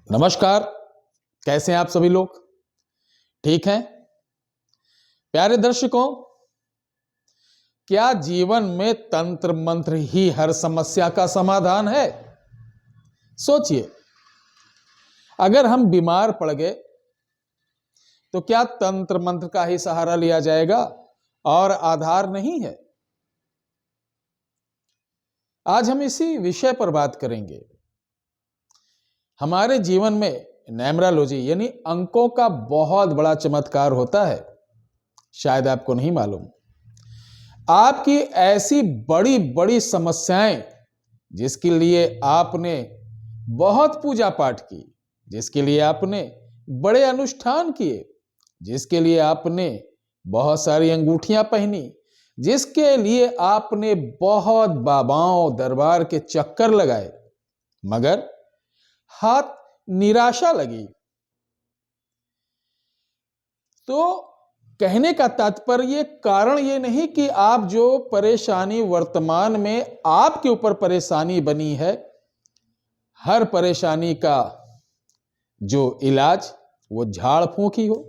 नमस्कार। कैसे हैं आप सभी लोग? ठीक हैं? प्यारे दर्शकों, क्या जीवन में तंत्र मंत्र ही हर समस्या का समाधान है? सोचिए, अगर हम बीमार पड़ गए तो क्या तंत्र मंत्र का ही सहारा लिया जाएगा और आधार नहीं है? आज हम इसी विषय पर बात करेंगे। हमारे जीवन में न्यूमरोलॉजी यानी अंकों का बहुत बड़ा चमत्कार होता है। शायद आपको नहीं मालूम। आपकी ऐसी बड़ी बड़ी समस्याएं जिसके लिए आपने बहुत पूजा पाठ की, जिसके लिए आपने बड़े अनुष्ठान किए, जिसके लिए आपने बहुत सारी अंगूठियां पहनी, जिसके लिए आपने बहुत बाबाओं दरबार के चक्कर लगाए, मगर हाथ निराशा लगी। तो कहने का तात्पर्य कारण ये नहीं कि आप जो परेशानी वर्तमान में आपके ऊपर परेशानी बनी है, हर परेशानी का जो इलाज वो झाड़ फूंक ही हो।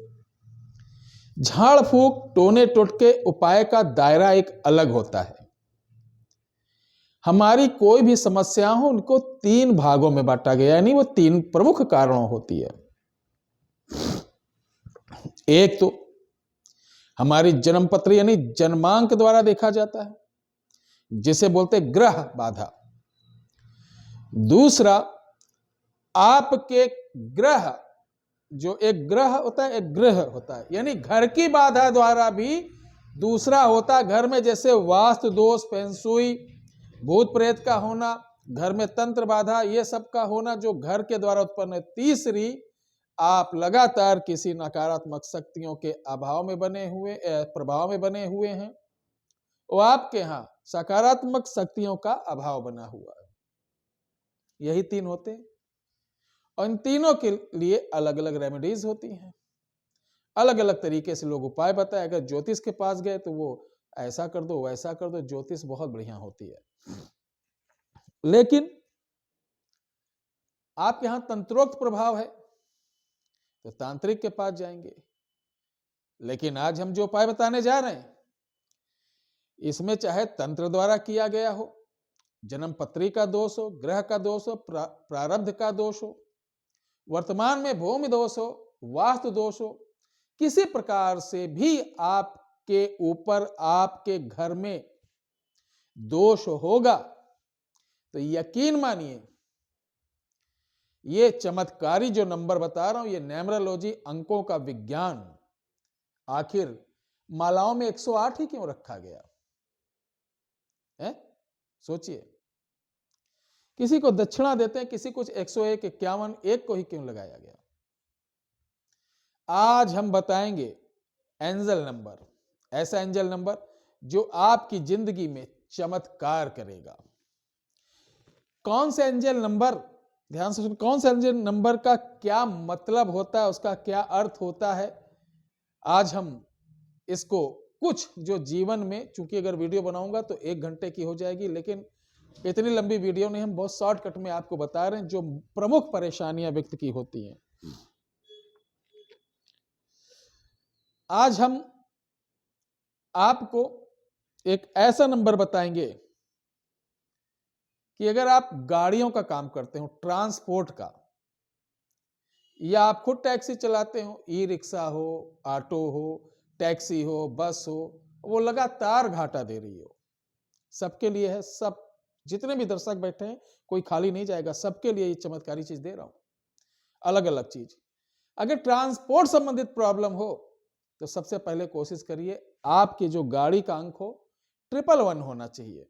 झाड़ फूंक टोने टोटके उपाय का दायरा एक अलग होता है। हमारी कोई भी समस्या हो उनको 3 भागों में बांटा गया, यानी वो 3 प्रमुख कारणों होती है। एक तो हमारी जन्म पत्र यानी जन्मांक द्वारा देखा जाता है, जिसे बोलते ग्रह बाधा। दूसरा, आपके ग्रह, जो एक ग्रह होता है, एक ग्रह होता है, यानी घर की बाधा द्वारा भी दूसरा होता है। घर में जैसे वास्तु दोष, फेंगशुई, भूत प्रेत का होना, घर में तंत्र बाधा, ये सब का होना जो घर के द्वारा उत्पन्न है। तीसरी, आप लगातार किसी नकारात्मक शक्तियों के प्रभाव में बने हुए हैं, वो आपके यहां सकारात्मक शक्तियों का अभाव बना हुआ है। यही 3 होते हैं और इन तीनों के लिए अलग अलग रेमेडीज होती हैं। अलग अलग तरीके से लोग उपाय बताए। अगर ज्योतिष के पास गए तो वो ऐसा कर दो, वैसा कर दो। ज्योतिष बहुत बढ़िया होती है, लेकिन आप यहां तंत्रोक्त प्रभाव है तो तांत्रिक के पास जाएंगे। लेकिन आज हम जो उपाय बताने जा रहे हैं, इसमें चाहे तंत्र द्वारा किया गया हो, जन्म पत्री का दोष हो, ग्रह का दोष हो, प्रारब्ध का दोष हो, वर्तमान में भूमि दोष हो, वास्तु दोष हो, किसी प्रकार से भी आपके ऊपर, आपके घर में दोष होगा तो यकीन मानिए, ये चमत्कारी जो नंबर बता रहा हूं, ये न्यूमरोलॉजी अंकों का विज्ञान, आखिर मालाओं में 108 ही क्यों रखा गया है? सोचिए, किसी को दक्षिणा देते हैं, किसी को 101, 51, एक को ही क्यों लगाया गया? आज हम बताएंगे एंजल नंबर, ऐसा एंजल नंबर जो आपकी जिंदगी में चमत्कार करेगा। कौन से एंजल नंबर, ध्यान से सुनिए, कौन से एंजल नंबर का क्या मतलब होता है, उसका क्या अर्थ होता है, आज हम इसको कुछ जो जीवन में, चूंकि अगर वीडियो बनाऊंगा तो 1 घंटे की हो जाएगी, लेकिन इतनी लंबी वीडियो नहीं, हम बहुत शॉर्टकट में आपको बता रहे हैं जो प्रमुख परेशानियां व्यक्ति की होती हैं। आज हम आपको एक ऐसा नंबर बताएंगे कि अगर आप गाड़ियों का काम करते हो, ट्रांसपोर्ट का, या आप खुद टैक्सी चलाते हो, ई रिक्शा हो, ऑटो हो, टैक्सी हो, बस हो, वो लगातार घाटा दे रही हो, सबके लिए है। सब जितने भी दर्शक बैठे हैं, कोई खाली नहीं जाएगा, सबके लिए ये चमत्कारी चीज दे रहा हूं, अलग अलग चीज। अगर ट्रांसपोर्ट संबंधित प्रॉब्लम हो तो सबसे पहले कोशिश करिए, आपकी जो गाड़ी का अंक हो 111 होना चाहिए।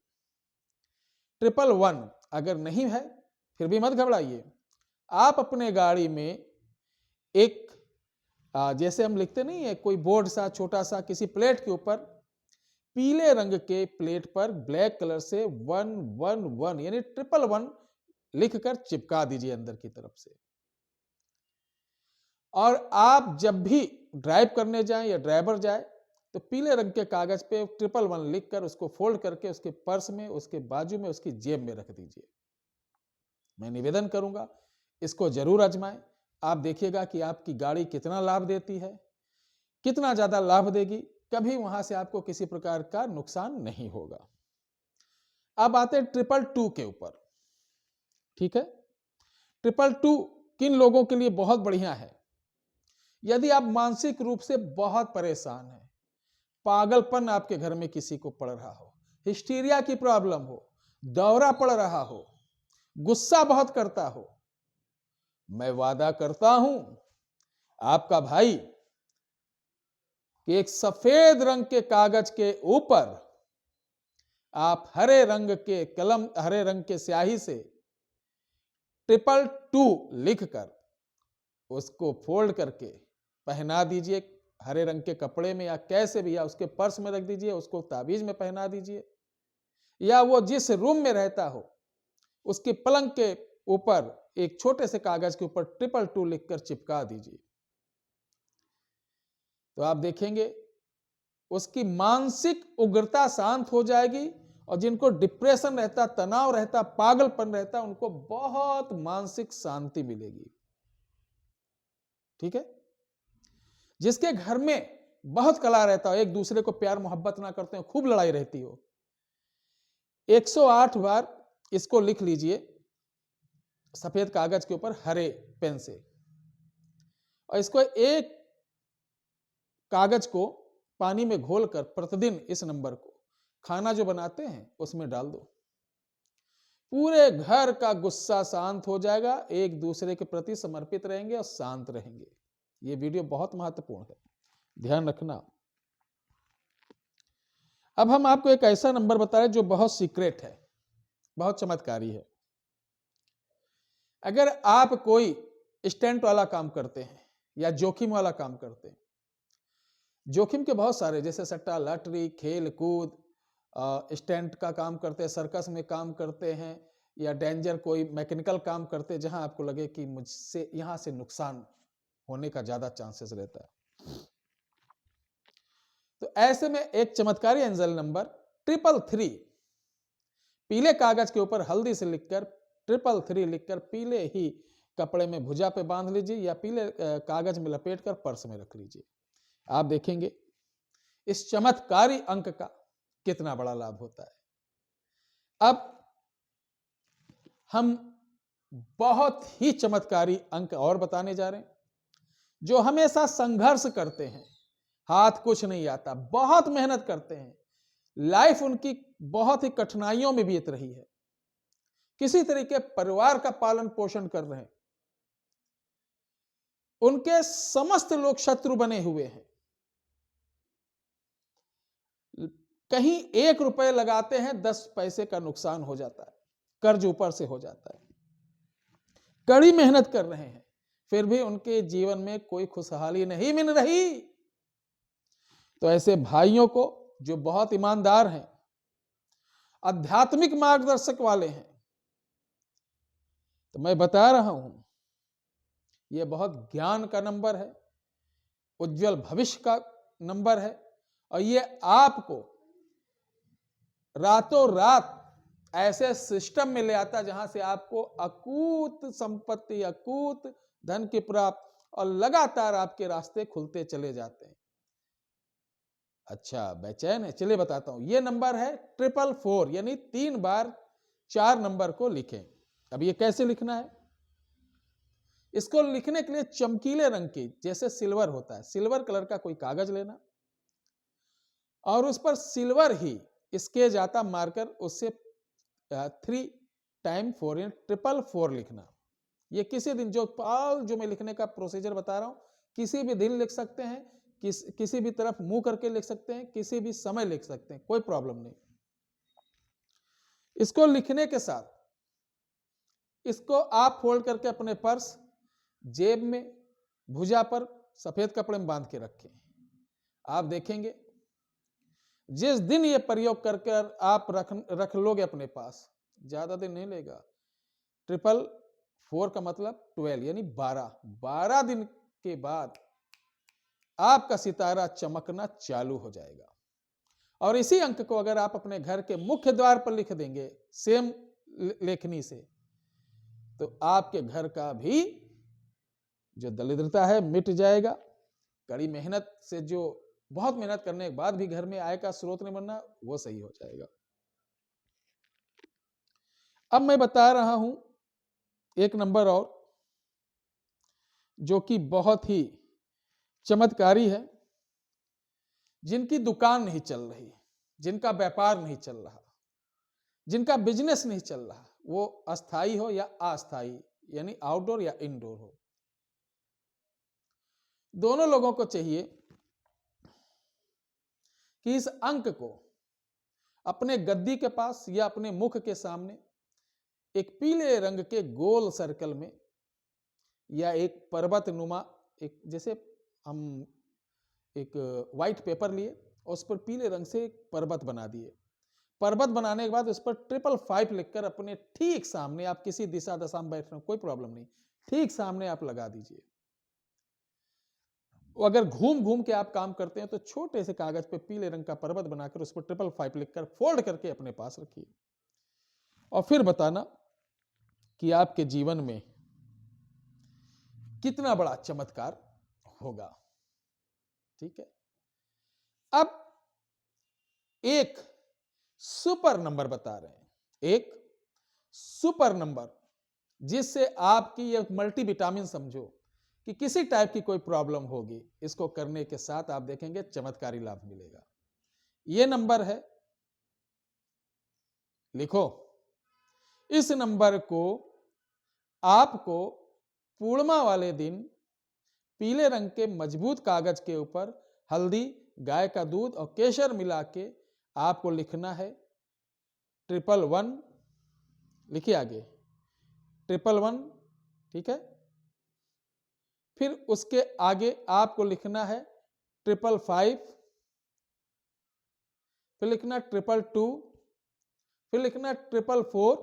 111 अगर नहीं है फिर भी मत घबराइए। आप अपने गाड़ी में एक जैसे हम लिखते नहीं है, कोई बोर्ड सा छोटा सा किसी प्लेट के ऊपर, पीले रंग के प्लेट पर ब्लैक कलर से 111 यानी 111 लिखकर चिपका दीजिए अंदर की तरफ से। और आप जब भी ड्राइव करने जाएं या ड्राइवर जाए तो पीले रंग के कागज पे 111 लिखकर उसको फोल्ड करके उसके पर्स में, उसके बाजू में, उसकी जेब में रख दीजिए। मैं निवेदन करूंगा इसको जरूर आजमाएं। आप देखिएगा कि आपकी गाड़ी कितना लाभ देती है, कितना ज्यादा लाभ देगी, कभी वहां से आपको किसी प्रकार का नुकसान नहीं होगा। अब आते हैं 222 के ऊपर। ठीक है, 222 किन लोगों के लिए बहुत बढ़िया है? यदि आप मानसिक रूप से बहुत परेशान हैं, पागलपन आपके घर में किसी को पड़ रहा हो, हिस्टीरिया की प्रॉब्लम हो, दौरा पड़ रहा हो, गुस्सा बहुत करता हो, मैं वादा करता हूं आपका भाई कि एक सफेद रंग के कागज के ऊपर आप हरे रंग के कलम, हरे रंग के स्याही से 222 लिखकर उसको फोल्ड करके पहना दीजिए हरे रंग के कपड़े में, या कैसे भी, या उसके पर्स में रख दीजिए, उसको ताबीज में पहना दीजिए, या वो जिस रूम में रहता हो उसके पलंग के ऊपर एक छोटे से कागज के ऊपर 222 लिखकर चिपका दीजिए। तो आप देखेंगे उसकी मानसिक उग्रता शांत हो जाएगी, और जिनको डिप्रेशन रहता, तनाव रहता, पागलपन रहता, उनको बहुत मानसिक शांति मिलेगी। ठीक है, जिसके घर में बहुत कला रहता हो, एक दूसरे को प्यार मोहब्बत ना करते हो, खूब लड़ाई रहती हो, 108 बार इसको लिख लीजिए सफेद कागज के ऊपर हरे पेन से, और इसको एक कागज को पानी में घोलकर प्रतिदिन इस नंबर को खाना जो बनाते हैं उसमें डाल दो। पूरे घर का गुस्सा शांत हो जाएगा, एक दूसरे के प्रति समर्पित रहेंगे और शांत रहेंगे। यह वीडियो बहुत महत्वपूर्ण है, ध्यान रखना। अब हम आपको एक ऐसा नंबर बता रहे हैं जो बहुत सीक्रेट है, बहुत चमत्कारी है। अगर आप कोई स्टंट वाला काम करते हैं या जोखिम वाला काम करते हैं, जोखिम के बहुत सारे, जैसे सट्टा, लॉटरी, खेल कूद, स्टंट का काम करते हैं, सर्कस में काम करते हैं, या डेंजर कोई मैकेनिकल काम करते हैं जहां आपको लगे कि मुझसे यहां से नुकसान होने का ज्यादा चांसेस रहता है। तो ऐसे में एक चमत्कारी एंजल नंबर 333 पीले कागज के ऊपर हल्दी से लिखकर 333 लिखकर पीले ही कपड़े में भुजा पे बांध लीजिए, या पीले कागज में लपेटकर पर्स में रख लीजिए। आप देखेंगे इस चमत्कारी अंक का कितना बड़ा लाभ होता है। अब हम बहुत ही चमत्कारी अंक और बताने जा रहे हैं, जो हमेशा संघर्ष करते हैं, हाथ कुछ नहीं आता, बहुत मेहनत करते हैं, लाइफ उनकी बहुत ही कठिनाइयों में बीत रही है, किसी तरीके परिवार का पालन पोषण कर रहे हैं, उनके समस्त लोग शत्रु बने हुए हैं, कहीं 1 रुपए लगाते हैं 10 पैसे का नुकसान हो जाता है, कर्ज ऊपर से हो जाता है, कड़ी मेहनत कर रहे हैं, फिर भी उनके जीवन में कोई खुशहाली नहीं मिल रही। तो ऐसे भाइयों को जो बहुत ईमानदार हैं, आध्यात्मिक मार्गदर्शक वाले हैं, तो मैं बता रहा हूं यह बहुत ज्ञान का नंबर है, उज्जवल भविष्य का नंबर है, और यह आपको रातों रात ऐसे सिस्टम में ले आता जहां से आपको अकूत संपत्ति, अकूत धन की प्राप्त, और लगातार आपके रास्ते खुलते चले जाते हैं। अच्छा, बेचैन है, चलिए बताता हूं। यह नंबर है 444, यानी 3 बार 4 नंबर को लिखें। अब ये कैसे लिखना है? इसको लिखने के लिए चमकीले रंग की, जैसे सिल्वर होता है, सिल्वर कलर का कोई कागज लेना, और उस पर सिल्वर ही स्केच आता मार्कर, उससे 3 टाइम 4 यानी 444 लिखना। ये किसी दिन जो मैं लिखने का प्रोसीजर बता रहा हूं, किसी भी दिन लिख सकते हैं, किसी भी तरफ मुंह करके लिख सकते हैं, किसी भी समय लिख सकते हैं, कोई प्रॉब्लम नहीं। इसको लिखने के साथ इसको आप फोल्ड करके अपने पर्स, जेब में, भुजा पर सफेद कपड़े में बांध के रखें। आप देखेंगे जिस दिन ये प्रयोग कर आप रख लोगे अपने पास, ज्यादा दिन नहीं लेगा। 444 का मतलब 12 यानी 12 दिन के बाद आपका सितारा चमकना चालू हो जाएगा। और इसी अंक को अगर आप अपने घर के मुख्य द्वार पर लिख देंगे सेम लेखनी से, तो आपके घर का भी जो दरिद्रता है मिट जाएगा। कड़ी मेहनत से जो बहुत मेहनत करने के बाद भी घर में आय का स्रोत नहीं बनना, वो सही हो जाएगा। अब मैं बता रहा हूं एक नंबर और, जो कि बहुत ही चमत्कारी है। जिनकी दुकान नहीं चल रही, जिनका व्यापार नहीं चल रहा, जिनका बिजनेस नहीं चल रहा, वो अस्थाई हो या अस्थाई, यानी आउटडोर या इनडोर हो, दोनों लोगों को चाहिए कि इस अंक को अपने गद्दी के पास या अपने मुख के सामने एक पीले रंग के गोल सर्कल में या एक पर्वत नुमा, एक जैसे हम एक व्हाइट पेपर लिए और उस पर पीले रंग से एक पर्वत बना दिए। पर्वत बनाने के बाद उस पर 555 लिखकर अपने ठीक सामने, आप किसी दिशा दशा में बैठ रहे हो कोई प्रॉब्लम नहीं, ठीक सामने आप लगा दीजिए। अगर घूम घूम के आप काम करते हैं तो छोटे से कागज पे पीले रंग का पर्वत बनाकर उस पर 555 लिखकर फोल्ड करके अपने पास रखिए और फिर बताना कि आपके जीवन में कितना बड़ा चमत्कार होगा। ठीक है। अब एक सुपर नंबर बता रहे हैं, एक सुपर नंबर जिससे आपकी ये मल्टीविटामिन समझो कि किसी टाइप की कोई प्रॉब्लम होगी, इसको करने के साथ आप देखेंगे चमत्कारी लाभ मिलेगा। यह नंबर है, लिखो, इस नंबर को आपको पूर्णिमा वाले दिन पीले रंग के मजबूत कागज के ऊपर हल्दी, गाय का दूध और केसर मिला के आपको लिखना है 111, लिखिए आगे 111, ठीक है। फिर उसके आगे आपको लिखना है 555, फिर लिखना 222, फिर लिखना 444,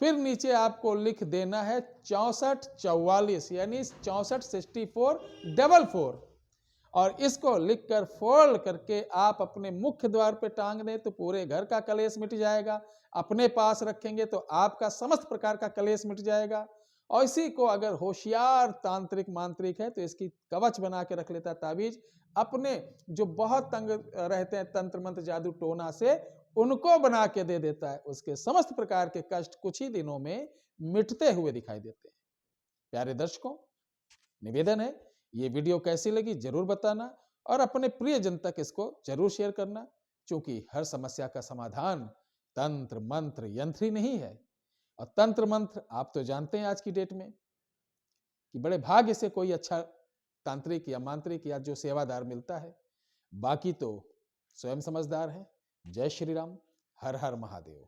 फिर नीचे आपको लिख देना है 6444, यानी 646444, और इसको लिखकर फोल्ड करके आप अपने मुख्य द्वार पे टांग दें तो पूरे घर का कलेश मिट जाएगा। अपने पास रखेंगे तो आपका समस्त प्रकार का कलेश मिट जाएगा। और इसी को अगर होशियार तांत्रिक मांत्रिक है तो इसकी कवच बना के रख लेता ताबीज, अपने जो बहुत तंग रहते हैं तंत्र मंत्र जादू टोना से, उनको बना के दे देता है। उसके समस्त प्रकार के कष्ट कुछ ही दिनों में मिटते हुए दिखाई देते हैं। प्यारे दर्शकों, निवेदन है, ये वीडियो कैसी लगी जरूर बताना और अपने प्रियजन तक इसको जरूर शेयर करना, क्योंकि हर समस्या का समाधान तंत्र मंत्र यंत्र ही नहीं है। और तंत्र मंत्र आप तो जानते हैं आज की डेट में कि बड़े भाग्य से कोई अच्छा तांत्रिक या मांत्रिक या जो सेवादार मिलता है, बाकी तो स्वयं समझदार है। जय श्री राम, हर हर महादेव।